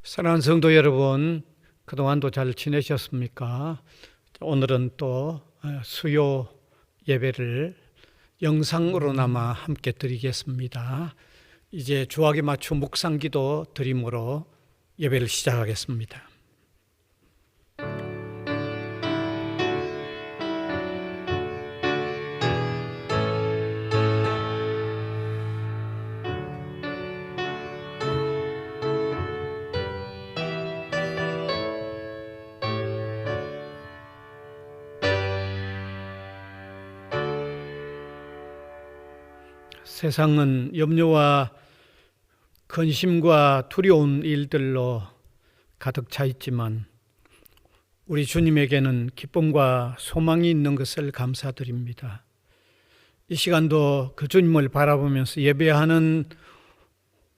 사랑하는 성도 여러분, 그동안도 잘 지내셨습니까? 오늘은 또 수요 예배를 영상으로나마 함께 드리겠습니다. 이제 주학에 맞춘 묵상기도 드림으로 예배를 시작하겠습니다. 세상은 염려와 근심과 두려운 일들로 가득 차 있지만 우리 주님에게는 기쁨과 소망이 있는 것을 감사드립니다. 이 시간도 그 주님을 바라보면서 예배하는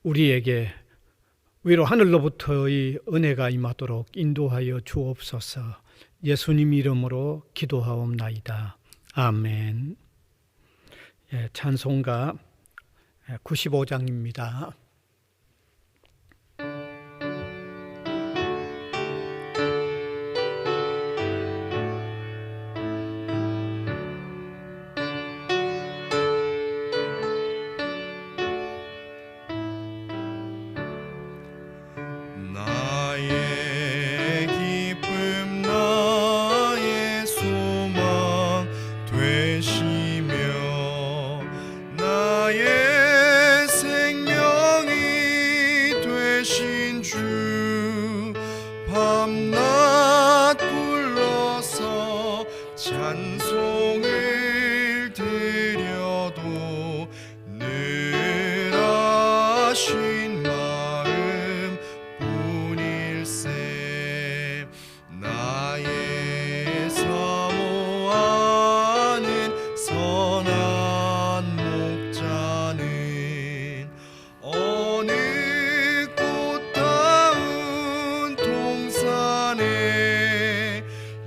우리에게 위로 하늘로부터의 은혜가 임하도록 인도하여 주옵소서. 예수님 이름으로 기도하옵나이다. 아멘. 찬송가 95장입니다. 나의 기쁨 나의 소망 되시며 나의 생명이 되신 주 밤낮 불러서 찬송을 드려도 늘 하신 마음 뿐일세. 나의 사모하는 선한 목자는 어느 꽃다운 동산에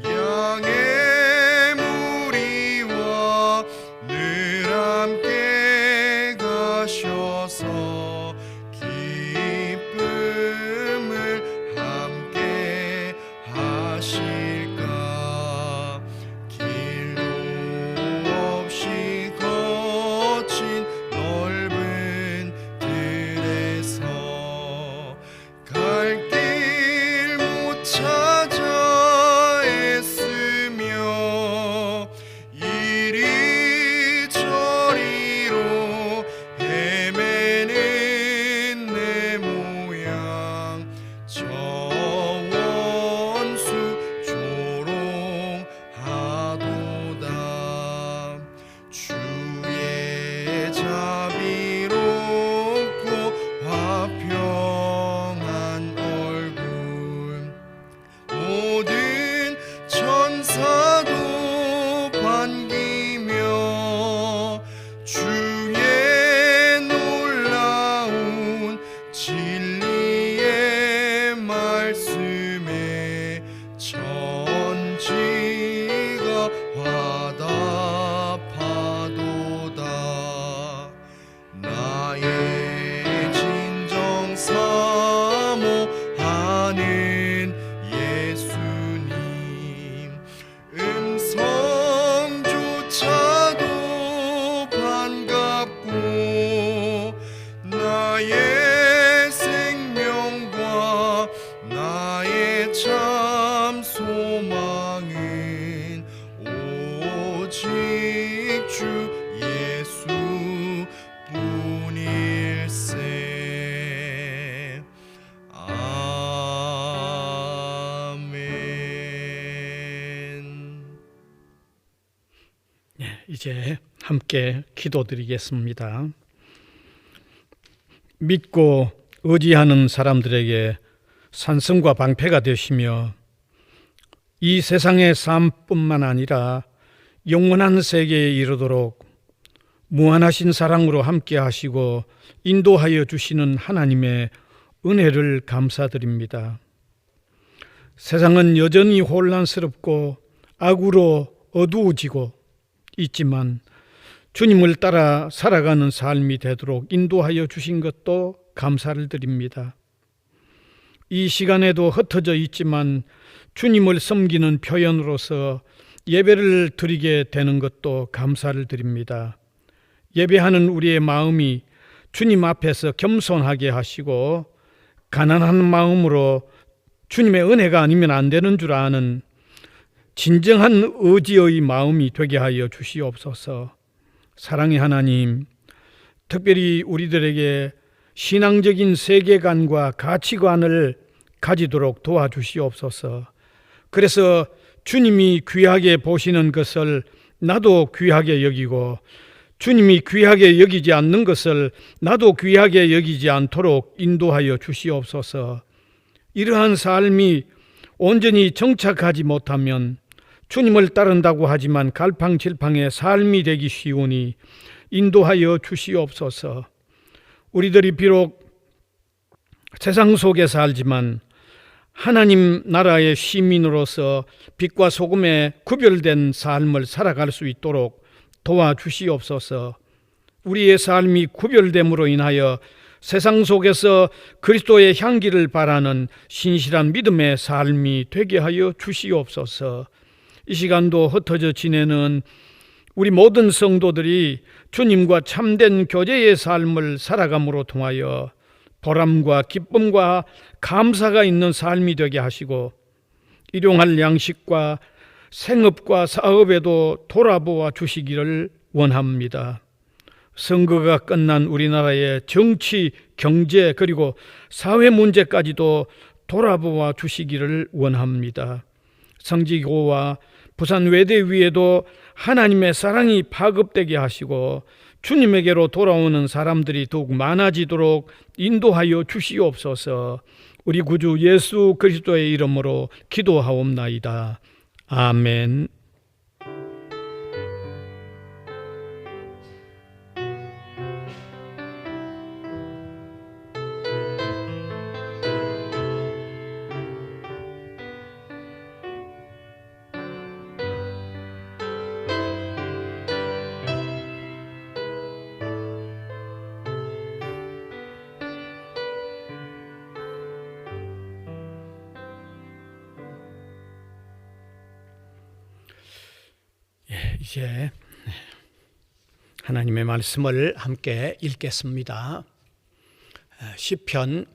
양의 무리와 늘 함께 가셔서 기쁨을 함께 하실까. 길도 없이 거친 넓은 들에서 갈 길 못 찾아 애쓰며 이리저리로 헤매는 내 모양 저 원수 조롱하도다. 주의 자비롭고 화평한 얼굴 모든 천사도 반기며 주의 놀라운 진리의 말씀에 천지가 화답하도다. 나의 진정 사모하는 예수님 음성조차도 반갑고 나의 생명과 나의 참 소망은 오직 주 예수 뿐일세. 아멘. 이제 함께 기도드리겠습니다. 믿고 의지하는 사람들에게 산성과 방패가 되시며 이 세상의 삶뿐만 아니라 영원한 세계에 이르도록 무한하신 사랑으로 함께 하시고 인도하여 주시는 하나님의 은혜를 감사드립니다. 세상은 여전히 혼란스럽고 악으로 어두워지고 있지만 주님을 따라 살아가는 삶이 되도록 인도하여 주신 것도 감사를 드립니다. 이 시간에도 흩어져 있지만 주님을 섬기는 표현으로서 예배를 드리게 되는 것도 감사를 드립니다. 예배하는 우리의 마음이 주님 앞에서 겸손하게 하시고 가난한 마음으로 주님의 은혜가 아니면 안 되는 줄 아는 진정한 의지의 마음이 되게 하여 주시옵소서. 사랑의 하나님, 특별히 우리들에게 신앙적인 세계관과 가치관을 가지도록 도와주시옵소서. 그래서 주님이 귀하게 보시는 것을 나도 귀하게 여기고 주님이 귀하게 여기지 않는 것을 나도 귀하게 여기지 않도록 인도하여 주시옵소서. 이러한 삶이 온전히 정착하지 못하면 주님을 따른다고 하지만 갈팡질팡의 삶이 되기 쉬우니 인도하여 주시옵소서. 우리들이 비록 세상 속에 살지만 하나님 나라의 시민으로서 빛과 소금에 구별된 삶을 살아갈 수 있도록 도와주시옵소서. 우리의 삶이 구별됨으로 인하여 세상 속에서 그리스도의 향기를 바라는 신실한 믿음의 삶이 되게 하여 주시옵소서. 이 시간도 흩어져 지내는 우리 모든 성도들이 주님과 참된 교제의 삶을 살아감으로 통하여 보람과 기쁨과 감사가 있는 삶이 되게 하시고 일용할 양식과 생업과 사업에도 돌아보아 주시기를 원합니다. 선거가 끝난 우리나라의 정치, 경제 그리고 사회 문제까지도 돌아보아 주시기를 원합니다. 성지교와 부산 외대 위에도 하나님의 사랑이 파급되게 하시고 주님에게로 돌아오는 사람들이 더욱 많아지도록 인도하여 주시옵소서. 우리 구주 예수 그리스도의 이름으로 기도하옵나이다. 아멘. 이제 하나님의 말씀을 함께 읽겠습니다. 시편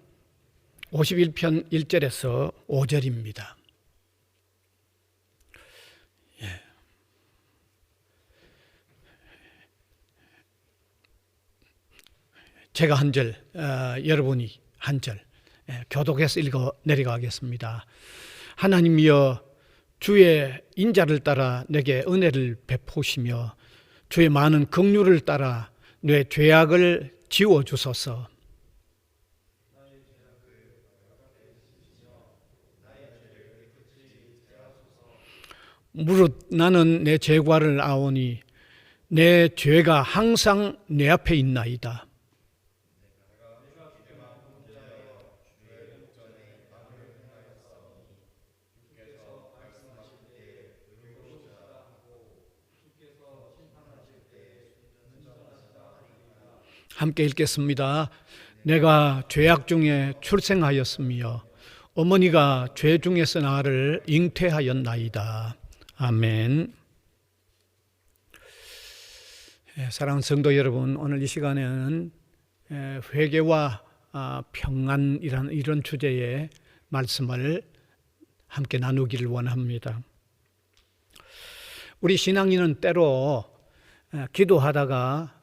51편 1절에서 5절입니다. 제가 한 절, 여러분이 한 절, 교독해서 읽어 내려가겠습니다. 하나님이여, 주의 인자를 따라 내게 은혜를 베푸시며 주의 많은 긍휼을 따라 내 죄악을 지워주소서. 무릇 나는 내 죄과를 아오니 내 죄가 항상 내 앞에 있나이다. 함께 읽겠습니다. 내가 죄악 중에 출생하였으며 어머니가 죄 중에서 나를 잉태하였나이다. 아멘. 사랑하는 성도 여러분, 오늘 이 시간에는 회개와 평안이라는 이런 주제의 말씀을 함께 나누기를 원합니다. 우리 신앙인은 때로 기도하다가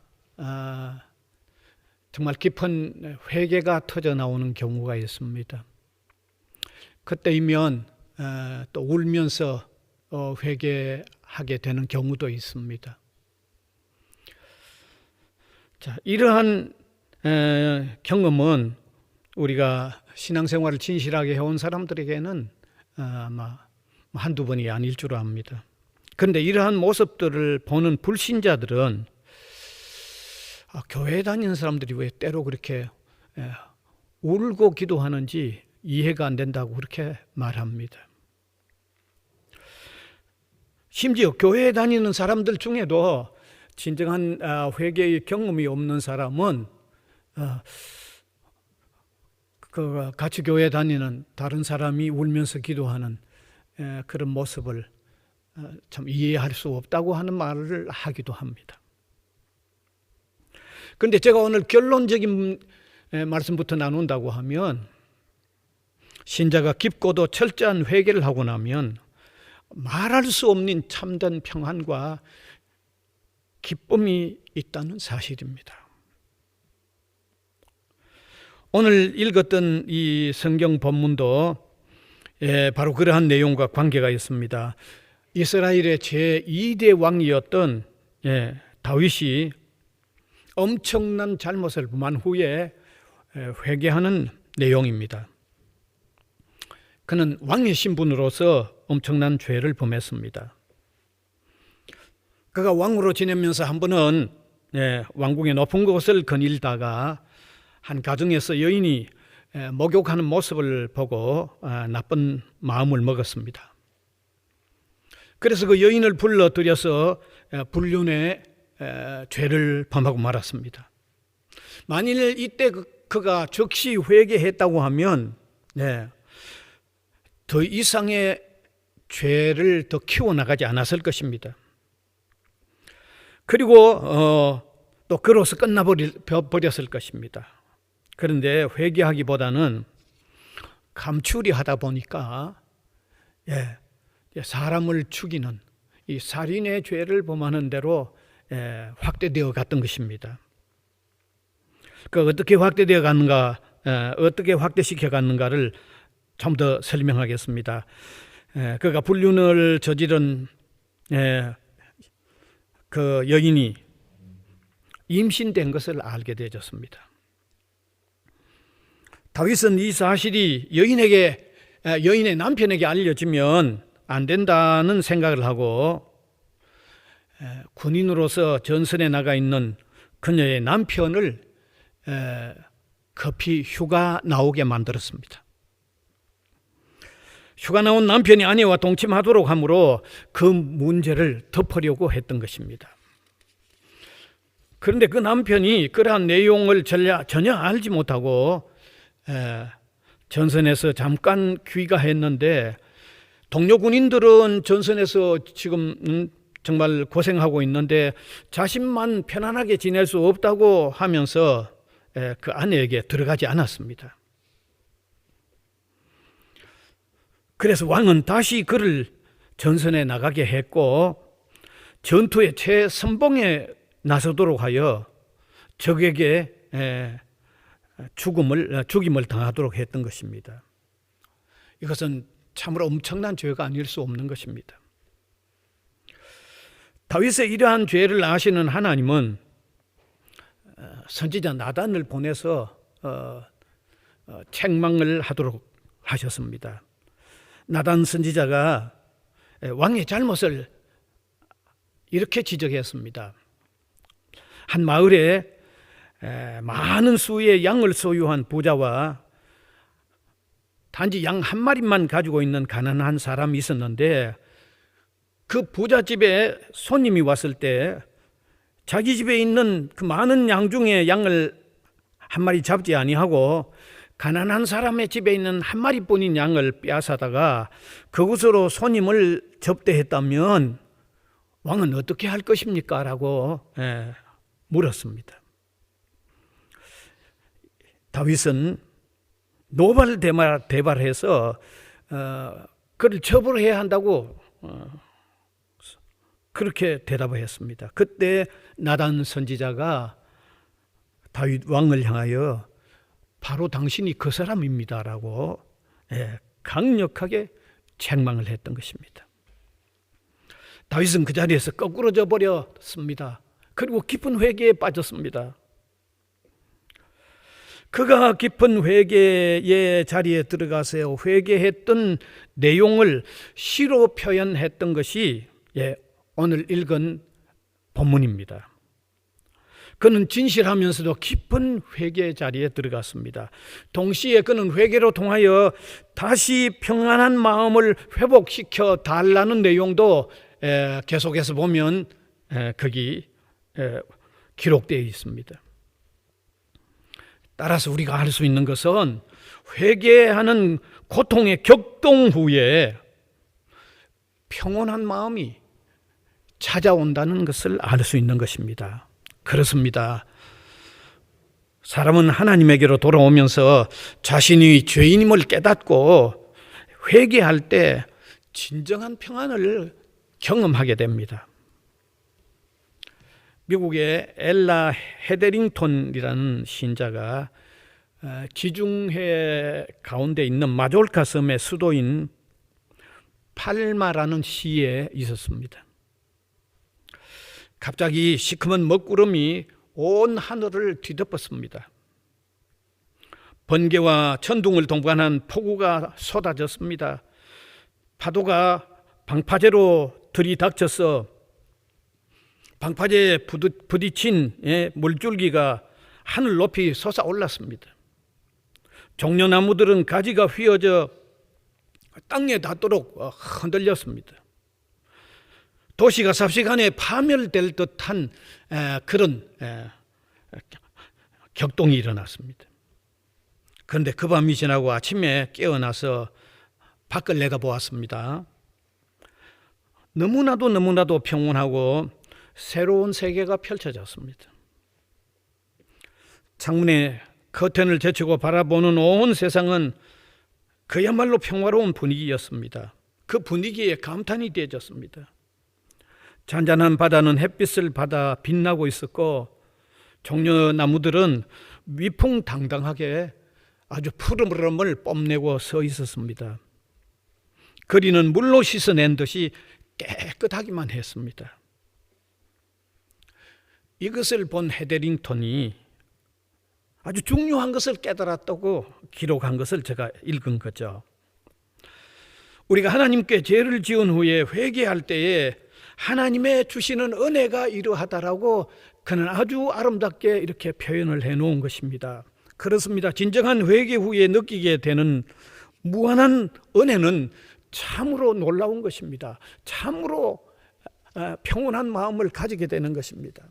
정말 깊은 회개가 터져 나오는 경우가 있습니다. 그때이면 또 울면서 회개하게 되는 경우도 있습니다. 자, 이러한 경험은 우리가 신앙생활을 진실하게 해온 사람들에게는 아마 한두 번이 아닐 줄 압니다. 그런데 이러한 모습들을 보는 불신자들은 교회에 다니는 사람들이 왜 때로 그렇게 울고 기도하는지 이해가 안 된다고 그렇게 말합니다. 심지어 교회에 다니는 사람들 중에도 진정한 회개의 경험이 없는 사람은 그 같이 교회 다니는 다른 사람이 울면서 기도하는 그런 모습을 참 이해할 수 없다고 하는 말을 하기도 합니다. 그런데 제가 오늘 결론적인 말씀부터 나눈다고 하면, 신자가 깊고도 철저한 회개를 하고 나면 말할 수 없는 참된 평안과 기쁨이 있다는 사실입니다. 오늘 읽었던 이 성경 본문도 바로 그러한 내용과 관계가 있습니다. 이스라엘의 제2대 왕이었던 다윗이 엄청난 잘못을 범한 후에 회개하는 내용입니다. 그는 왕의 신분으로서 엄청난 죄를 범했습니다. 그가 왕으로 지내면서 한 번은 왕궁의 높은 곳을 거닐다가 한 가정에서 여인이 목욕하는 모습을 보고 나쁜 마음을 먹었습니다. 그래서 그 여인을 불러들여서 불륜의 죄를 범하고 말았습니다. 만일 이때 그가 즉시 회개했다고 하면 더 이상의 죄를 더 키워나가지 않았을 것입니다. 그리고 또 그로서 끝나버렸을 것입니다. 그런데 회개하기보다는 감추리 하다 보니까 사람을 죽이는 이 살인의 죄를 범하는 대로 확대되어 갔던 것입니다. 그 어떻게 확대되어 갔는가, 어떻게 확대시켜 갔는가를 좀 더 설명하겠습니다. 그가 불륜을 저지른 그 여인이 임신된 것을 알게 되었습니다. 다윗은 이 사실이 여인의 남편에게 알려지면 안 된다는 생각을 하고 군인으로서 전선에 나가 있는 그녀의 남편을 급히 휴가 나오게 만들었습니다. 휴가 나온 남편이 아내와 동침하도록 하므로 그 문제를 덮으려고 했던 것입니다. 그런데 그 남편이 그러한 내용을 전혀 알지 못하고 전선에서 잠깐 귀가했는데, 동료 군인들은 전선에서 지금 정말 고생하고 있는데 자신만 편안하게 지낼 수 없다고 하면서 그 아내에게 들어가지 않았습니다. 그래서 왕은 다시 그를 전선에 나가게 했고 전투의 최선봉에 나서도록 하여 적에게 죽임을 당하도록 했던 것입니다. 이것은 참으로 엄청난 죄가 아닐 수 없는 것입니다. 다윗의 이러한 죄를 아시는 하나님은 선지자 나단을 보내서 책망을 하도록 하셨습니다. 나단 선지자가 왕의 잘못을 이렇게 지적했습니다. 한 마을에 많은 수의 양을 소유한 부자와 단지 양 한 마리만 가지고 있는 가난한 사람이 있었는데, 그 부자 집에 손님이 왔을 때 자기 집에 있는 그 많은 양 중에 양을 한 마리 잡지 아니하고 가난한 사람의 집에 있는 한 마리뿐인 양을 빼앗아다가 그곳으로 손님을 접대했다면 왕은 어떻게 할 것입니까? 라고 물었습니다. 다윗은 노발대발해서 그를 처벌해야 한다고 그렇게 대답을 했습니다. 그때 나단 선지자가 다윗 왕을 향하여 바로 당신이 그 사람입니다라고 강력하게 책망을 했던 것입니다. 다윗은 그 자리에서 거꾸러져 버렸습니다. 그리고 깊은 회개에 빠졌습니다. 그가 깊은 회개의 자리에 들어가서 회개했던 내용을 시로 표현했던 것이 오늘 읽은 본문입니다. 그는 진실하면서도 깊은 회개의 자리에 들어갔습니다. 동시에 그는 회개로 통하여 다시 평안한 마음을 회복시켜 달라는 내용도 계속해서 보면 거기 기록되어 있습니다. 따라서 우리가 할 수 있는 것은 회개하는 고통의 격동 후에 평온한 마음이 찾아온다는 것을 알 수 있는 것입니다. 그렇습니다. 사람은 하나님에게로 돌아오면서 자신이 죄인임을 깨닫고 회개할 때 진정한 평안을 경험하게 됩니다. 미국의 엘라 헤데링턴이라는 신자가 지중해 가운데 있는 마조르카 섬의 수도인 팔마라는 시에 있었습니다. 갑자기 시커먼 먹구름이 온 하늘을 뒤덮었습니다. 번개와 천둥을 동반한 폭우가 쏟아졌습니다. 파도가 방파제로 들이닥쳐서 방파제에 부딪힌 물줄기가 하늘 높이 솟아올랐습니다. 종려나무들은 가지가 휘어져 땅에 닿도록 흔들렸습니다. 도시가 삽시간에 파멸될 듯한 그런 격동이 일어났습니다. 그런데 그 밤이 지나고 아침에 깨어나서 밖을 내다보았습니다. 너무나도 평온하고 새로운 세계가 펼쳐졌습니다. 창문에 커튼을 제치고 바라보는 온 세상은 그야말로 평화로운 분위기였습니다. 그 분위기에 감탄이 되어졌습니다. 잔잔한 바다는 햇빛을 받아 빛나고 있었고 종려나무들은 위풍당당하게 아주 푸르름을 뽐내고 서 있었습니다. 거리는 물로 씻어낸 듯이 깨끗하기만 했습니다. 이것을 본 헤데링턴이 아주 중요한 것을 깨달았다고 기록한 것을 제가 읽은 거죠. 우리가 하나님께 죄를 지은 후에 회개할 때에 하나님의 주시는 은혜가 이러하다라고 그는 아주 아름답게 이렇게 표현을 해놓은 것입니다. 그렇습니다. 진정한 회개 후에 느끼게 되는 무한한 은혜는 참으로 놀라운 것입니다. 참으로 평온한 마음을 가지게 되는 것입니다.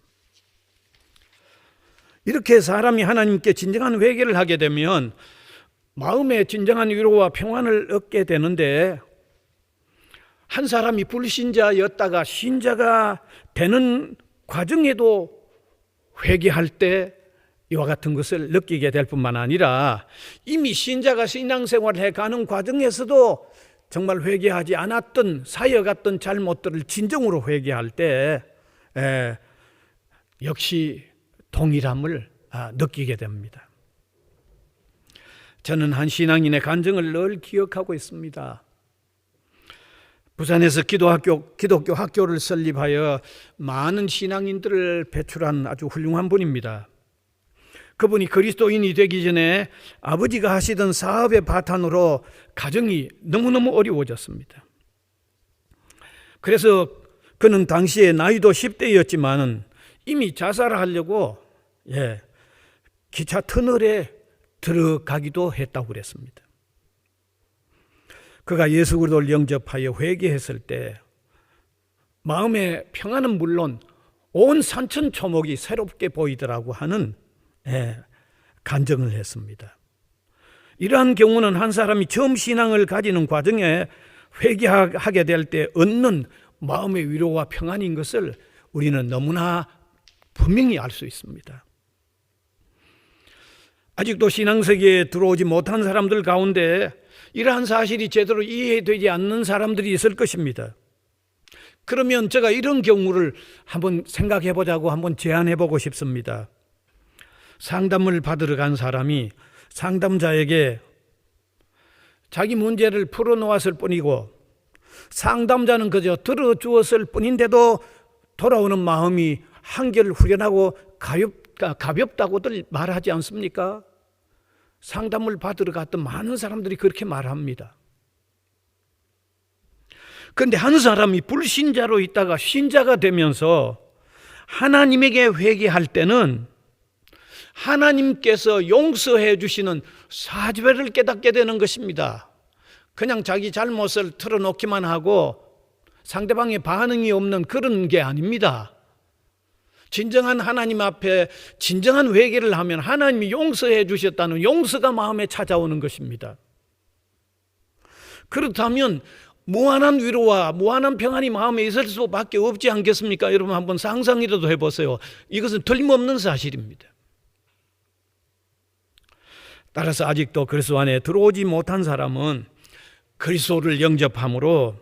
이렇게 사람이 하나님께 진정한 회개를 하게 되면 마음에 진정한 위로와 평안을 얻게 되는데, 한 사람이 불신자였다가 신자가 되는 과정에도 회개할 때 이와 같은 것을 느끼게 될 뿐만 아니라 이미 신자가 신앙생활을 해가는 과정에서도 정말 회개하지 않았던 사여갔던 잘못들을 진정으로 회개할 때 역시 동일함을 느끼게 됩니다. 저는 한 신앙인의 간증을 늘 기억하고 있습니다. 부산에서 기독교 학교를 설립하여 많은 신앙인들을 배출한 아주 훌륭한 분입니다. 그분이 그리스도인이 되기 전에 아버지가 하시던 사업의 바탕으로 가정이 너무너무 어려워졌습니다. 그래서 그는 당시에 나이도 10대였지만 이미 자살하려고 기차 터널에 들어가기도 했다고 그랬습니다. 그가 예수 그리스도를 영접하여 회개했을 때 마음의 평안은 물론 온 산천초목이 새롭게 보이더라고 하는 간증을 했습니다. 이러한 경우는 한 사람이 처음 신앙을 가지는 과정에 회개하게 될 때 얻는 마음의 위로와 평안인 것을 우리는 너무나 분명히 알 수 있습니다. 아직도 신앙세계에 들어오지 못한 사람들 가운데 이러한 사실이 제대로 이해되지 않는 사람들이 있을 것입니다. 그러면 제가 이런 경우를 한번 생각해 보자고 한번 제안해 보고 싶습니다. 상담을 받으러 간 사람이 상담자에게 자기 문제를 풀어놓았을 뿐이고 상담자는 그저 들어주었을 뿐인데도 돌아오는 마음이 한결 후련하고 가볍다고들 말하지 않습니까? 상담을 받으러 갔던 많은 사람들이 그렇게 말합니다. 그런데 한 사람이 불신자로 있다가 신자가 되면서 하나님에게 회개할 때는 하나님께서 용서해 주시는 사죄를 깨닫게 되는 것입니다. 그냥 자기 잘못을 털어놓기만 하고 상대방의 반응이 없는 그런 게 아닙니다. 진정한 하나님 앞에 진정한 회개를 하면 하나님이 용서해 주셨다는 용서가 마음에 찾아오는 것입니다. 그렇다면 무한한 위로와 무한한 평안이 마음에 있을 수밖에 없지 않겠습니까? 여러분 한번 상상이라도 해보세요. 이것은 틀림없는 사실입니다. 따라서 아직도 그리스도 안에 들어오지 못한 사람은 그리스도를 영접함으로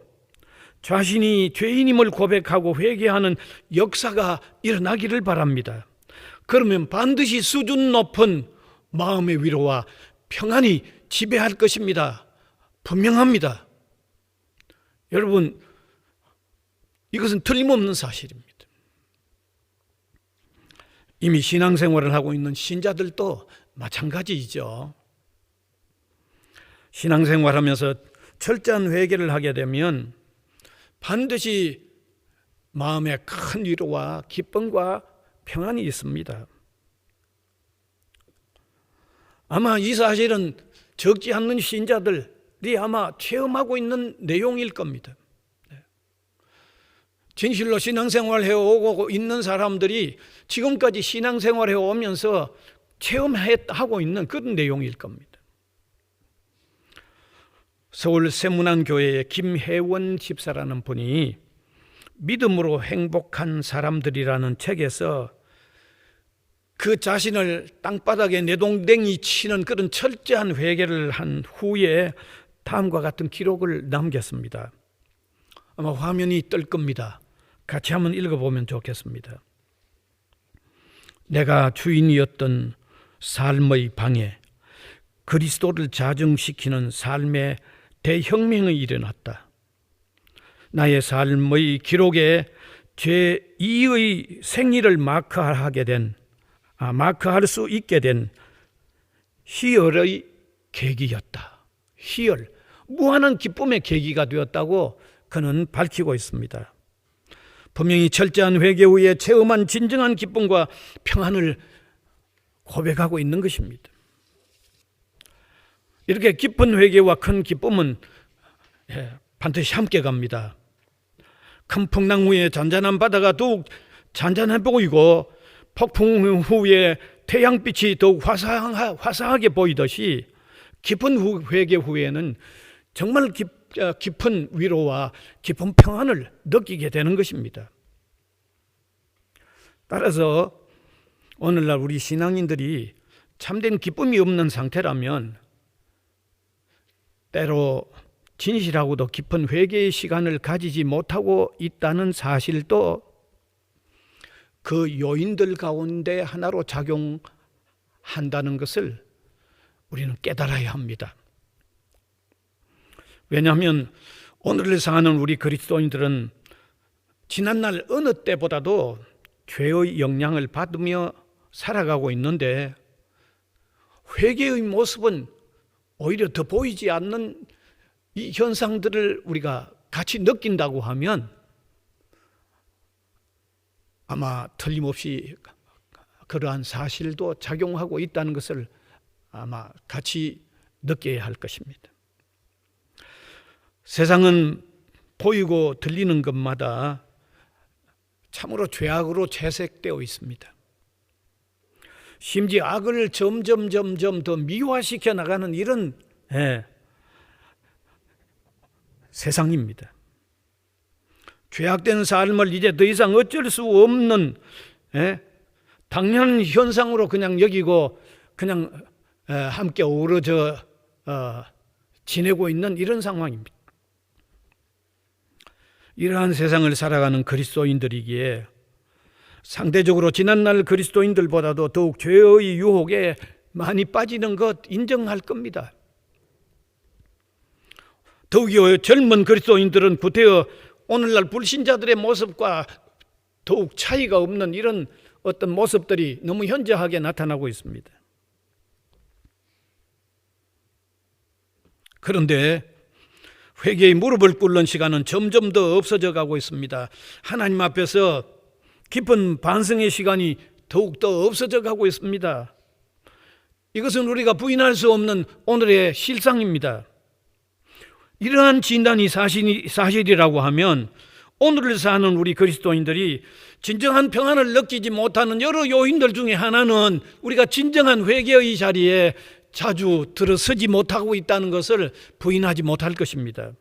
자신이 죄인임을 고백하고 회개하는 역사가 일어나기를 바랍니다. 그러면 반드시 수준 높은 마음의 위로와 평안이 지배할 것입니다. 분명합니다. 여러분, 이것은 틀림없는 사실입니다. 이미 신앙생활을 하고 있는 신자들도 마찬가지이죠. 신앙생활하면서 철저한 회개를 하게 되면 반드시 마음에 큰 위로와 기쁨과 평안이 있습니다. 아마 이 사실은 적지 않는 신자들이 아마 체험하고 있는 내용일 겁니다. 진실로 신앙생활 해오고 있는 사람들이 지금까지 신앙생활 해오면서 체험하고 있는 그런 내용일 겁니다. 서울 세문안교회의 김혜원 집사라는 분이 믿음으로 행복한 사람들이라는 책에서 그 자신을 땅바닥에 내동댕이 치는 그런 철저한 회개를 한 후에 다음과 같은 기록을 남겼습니다. 아마 화면이 뜰 겁니다. 같이 한번 읽어보면 좋겠습니다. 내가 주인이었던 삶의 방에 그리스도를 자정시키는 삶의 대혁명이 일어났다. 나의 삶의 기록에 제2의 생일을 마크할 수 있게 된 희열의 계기였다. 희열, 무한한 기쁨의 계기가 되었다고 그는 밝히고 있습니다. 분명히 철저한 회개 후에 체험한 진정한 기쁨과 평안을 고백하고 있는 것입니다. 이렇게 깊은 회개와 큰 기쁨은 반드시 함께 갑니다. 큰 풍랑 후에 잔잔한 바다가 더욱 잔잔해 보이고 폭풍 후에 태양빛이 더욱 화사하게 보이듯이 깊은 회개 후에는 정말 깊은 위로와 깊은 평안을 느끼게 되는 것입니다. 따라서 오늘날 우리 신앙인들이 참된 기쁨이 없는 상태라면 때로 진실하고도 깊은 회개의 시간을 가지지 못하고 있다는 사실도 그 요인들 가운데 하나로 작용한다는 것을 우리는 깨달아야 합니다. 왜냐하면 오늘을 사는 우리 그리스도인들은 지난날 어느 때보다도 죄의 영향을 받으며 살아가고 있는데 회개의 모습은 오히려 더 보이지 않는 이 현상들을 우리가 같이 느낀다고 하면 아마 틀림없이 그러한 사실도 작용하고 있다는 것을 아마 같이 느껴야 할 것입니다. 세상은 보이고 들리는 것마다 참으로 죄악으로 채색되어 있습니다. 심지어 악을 점점 더 미화시켜 나가는 이런 세상입니다. 죄악된 삶을 이제 더 이상 어쩔 수 없는 당연한 현상으로 그냥 여기고 그냥 함께 어우러져 지내고 있는 이런 상황입니다. 이러한 세상을 살아가는 그리스도인들이기에 상대적으로 지난날 그리스도인들보다도 더욱 죄의 유혹에 많이 빠지는 것 인정할 겁니다. 더욱이 젊은 그리스도인들은 구태여 오늘날 불신자들의 모습과 더욱 차이가 없는 이런 어떤 모습들이 너무 현저하게 나타나고 있습니다. 그런데 회개의 무릎을 꿇는 시간은 점점 더 없어져 가고 있습니다. 하나님 앞에서 깊은 반성의 시간이 더욱더 없어져 가고 있습니다. 이것은 우리가 부인할 수 없는 오늘의 실상입니다. 이러한 진단이 사실이라고 하면 오늘을 사는 우리 그리스도인들이 진정한 평안을 느끼지 못하는 여러 요인들 중에 하나는 우리가 진정한 회개의 자리에 자주 들어서지 못하고 있다는 것을 부인하지 못할 것입니다.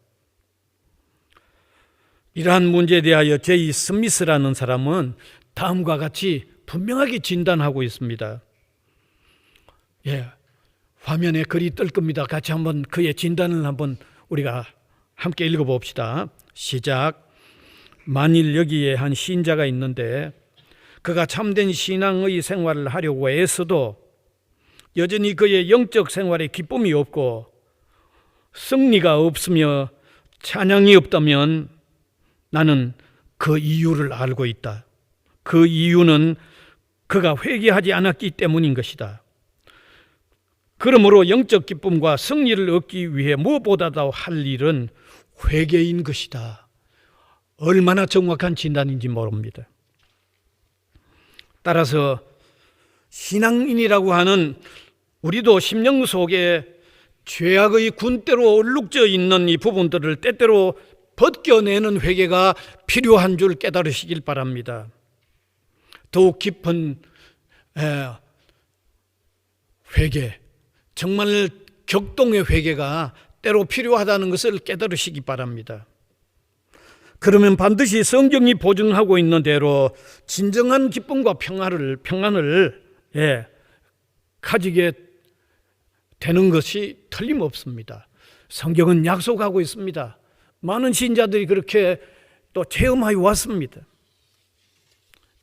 이러한 문제에 대하여 제이 스미스라는 사람은 다음과 같이 분명하게 진단하고 있습니다. 화면에 글이 뜰 겁니다. 같이 한번 그의 진단을 한번 우리가 함께 읽어봅시다. 시작. 만일 여기에 한 신자가 있는데 그가 참된 신앙의 생활을 하려고 애써도 여전히 그의 영적 생활에 기쁨이 없고 승리가 없으며 찬양이 없다면 나는 그 이유를 알고 있다. 그 이유는 그가 회개하지 않았기 때문인 것이다. 그러므로 영적 기쁨과 승리를 얻기 위해 무엇보다도 할 일은 회개인 것이다. 얼마나 정확한 진단인지 모릅니다. 따라서 신앙인이라고 하는 우리도 심령 속에 죄악의 군대로 얼룩져 있는 이 부분들을 때때로 벗겨내는 회개가 필요한 줄 깨달으시길 바랍니다. 더욱 깊은 회개, 정말 격동의 회개가 때로 필요하다는 것을 깨달으시기 바랍니다. 그러면 반드시 성경이 보증하고 있는 대로 진정한 기쁨과 평안을 가지게 되는 것이 틀림없습니다. 성경은 약속하고 있습니다. 많은 신자들이 그렇게 또 체험하여 왔습니다.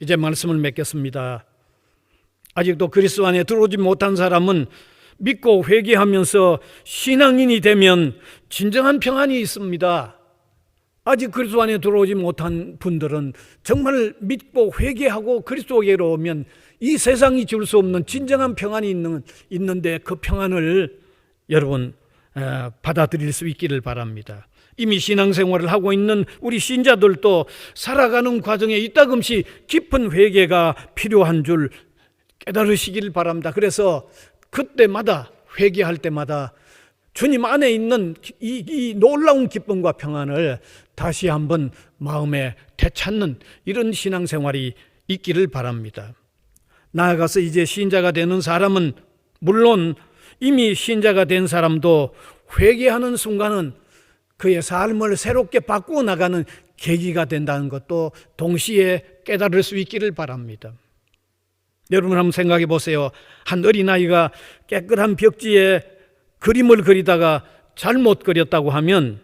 이제 말씀을 맺겠습니다. 아직도 그리스도 안에 들어오지 못한 사람은 믿고 회개하면서 신앙인이 되면 진정한 평안이 있습니다. 아직 그리스도 안에 들어오지 못한 분들은 정말 믿고 회개하고 그리스도에게로 오면 이 세상이 줄 수 없는 진정한 평안이 있는데 그 평안을 여러분 받아들일 수 있기를 바랍니다. 이미 신앙생활을 하고 있는 우리 신자들도 살아가는 과정에 이따금씩 깊은 회개가 필요한 줄 깨달으시길 바랍니다. 그래서 그때마다 회개할 때마다 주님 안에 있는 이 놀라운 기쁨과 평안을 다시 한번 마음에 되찾는 이런 신앙생활이 있기를 바랍니다. 나아가서 이제 신자가 되는 사람은 물론 이미 신자가 된 사람도 회개하는 순간은 그의 삶을 새롭게 바꾸어 나가는 계기가 된다는 것도 동시에 깨달을 수 있기를 바랍니다. 여러분 한번 생각해 보세요. 한 어린아이가 깨끗한 벽지에 그림을 그리다가 잘못 그렸다고 하면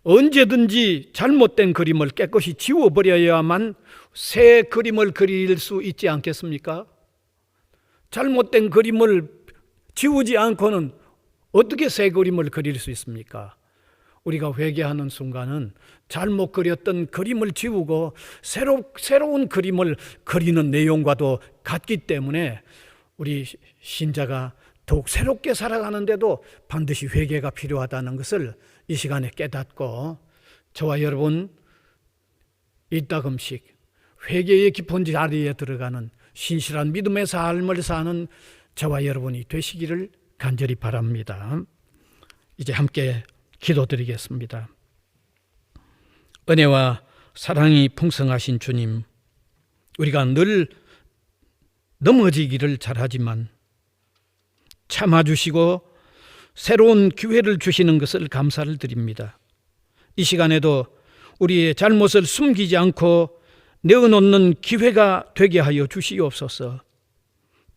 언제든지 잘못된 그림을 깨끗이 지워버려야만 새 그림을 그릴 수 있지 않겠습니까? 잘못된 그림을 지우지 않고는 어떻게 새 그림을 그릴 수 있습니까? 우리가 회개하는 순간은 잘못 그렸던 그림을 지우고 새로운 그림을 그리는 내용과도 같기 때문에 우리 신자가 더욱 새롭게 살아가는데도 반드시 회개가 필요하다는 것을 이 시간에 깨닫고 저와 여러분 이따금씩 회개의 깊은 자리에 들어가는 신실한 믿음의 삶을 사는 저와 여러분이 되시기를 간절히 바랍니다. 이제 함께 기도드리겠습니다. 은혜와 사랑이 풍성하신 주님, 우리가 늘 넘어지기를 잘하지만 참아주시고 새로운 기회를 주시는 것을 감사를 드립니다. 이 시간에도 우리의 잘못을 숨기지 않고 내어놓는 기회가 되게 하여 주시옵소서.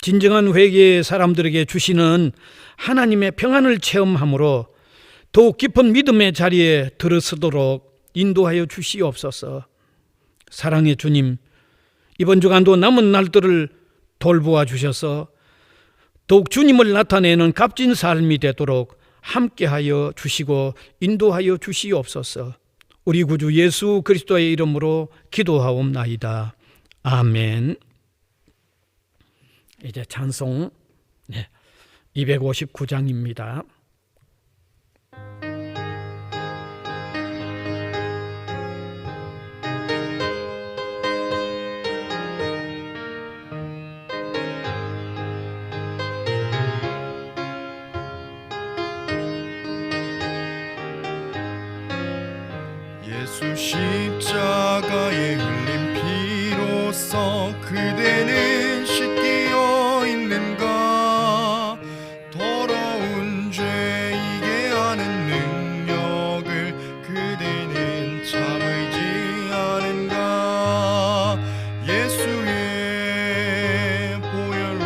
진정한 회개의 사람들에게 주시는 하나님의 평안을 체험함으로 더욱 깊은 믿음의 자리에 들어서도록 인도하여 주시옵소서. 사랑의 주님, 이번 주간도 남은 날들을 돌보아 주셔서 더욱 주님을 나타내는 값진 삶이 되도록 함께하여 주시고 인도하여 주시옵소서. 우리 구주 예수 그리스도의 이름으로 기도하옵나이다. 아멘. 이제 찬송 259장입니다. 십자가에 흘린 피로써 그대는 씻기어 있는가? 더러운 죄이게 하는 능력을 그대는 참을지 않은가? 예수의 보혈로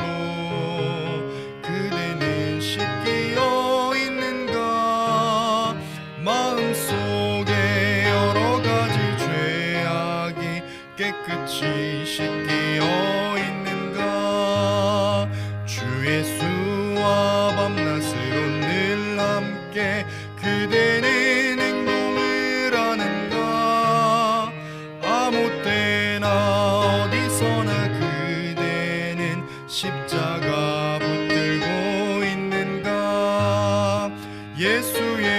그대는 씻기어 있는가? 마음속에 여러 가지 죄악이 깨끗이 씻기어 있는가? 주 예수와 밤낮으로 늘 함께 그대는 행동을 하는가? 아무 때나 어디서나 그대는 십자가 붙들고 있는가? 예수의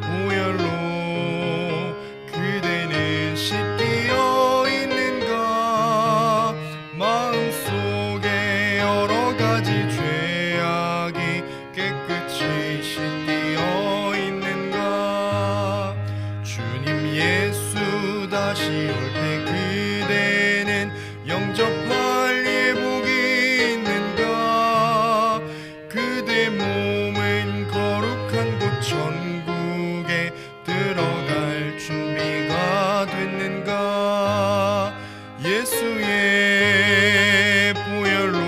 보혈로 그대는 씻기어 있는가? 마음속에 여러 가지 죄악이 깨끗이 씻기어 있는가? 주님 예수 다시 올 때 그대는 영접할 예복이 있는가? 그대 몸은 거룩한 곳 천국에 들어갈 준비가 됐는가? 예수의 보혈로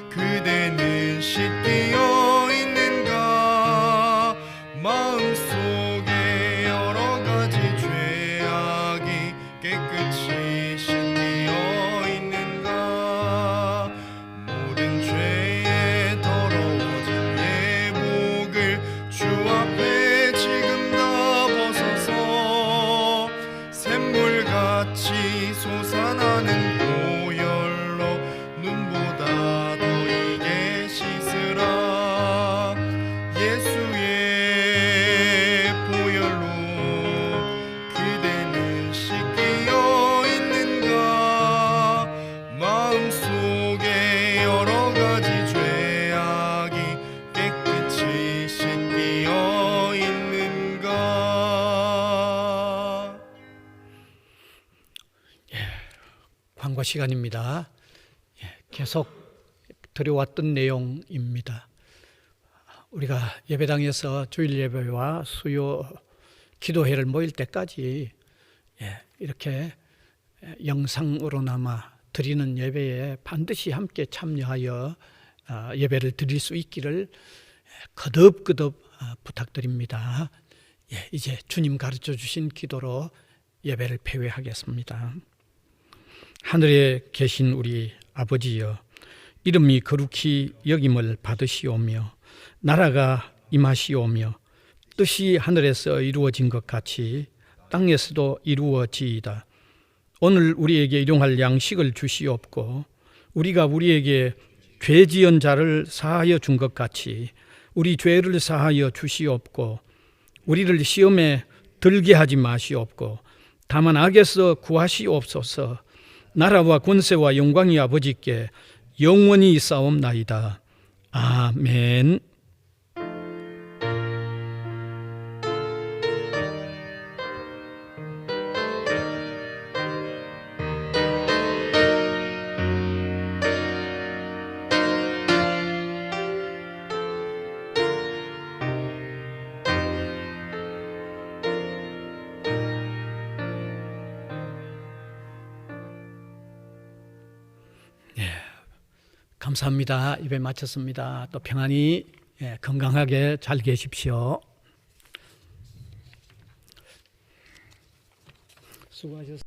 그대는 씻기어 있는가? 마음속에 여러 가지 죄악이 깨끗이 씻기어 있는가? 모든 죄에 더러워진 예복을 주 앞에 지금 다 벗어서 샘물같이 솟아나는 보혈로 눈보다 더 이게 씻으라. 예수의 보혈로 그대는 씻기어 있는가? 마음속에 여러 가지 죄악이 깨끗이 씻기어 있는가? 광고 시간입니다. 계속 드려왔던 내용입니다. 우리가 예배당에서 주일 예배와 수요 기도회를 모일 때까지 이렇게 영상으로나마 드리는 예배에 반드시 함께 참여하여 예배를 드릴 수 있기를 거듭거듭 부탁드립니다. 이제 주님 가르쳐 주신 기도로 예배를 폐회하겠습니다. 하늘에 계신 우리 아버지여, 이름이 거룩히 여김을 받으시오며 나라가 임하시오며 뜻이 하늘에서 이루어진 것 같이 땅에서도 이루어지이다. 오늘 우리에게 일용할 양식을 주시옵고 우리가 우리에게 죄 지은 자를 사하여 준 것 같이 우리 죄를 사하여 주시옵고 우리를 시험에 들게 하지 마시옵고 다만 악에서 구하시옵소서. 나라와 권세와 영광이 아버지께 영원히 있사옵나이다. 아멘. 감사합니다. 예배 마쳤습니다. 또 평안히 건강하게 잘 계십시오. 수고하셨습니다.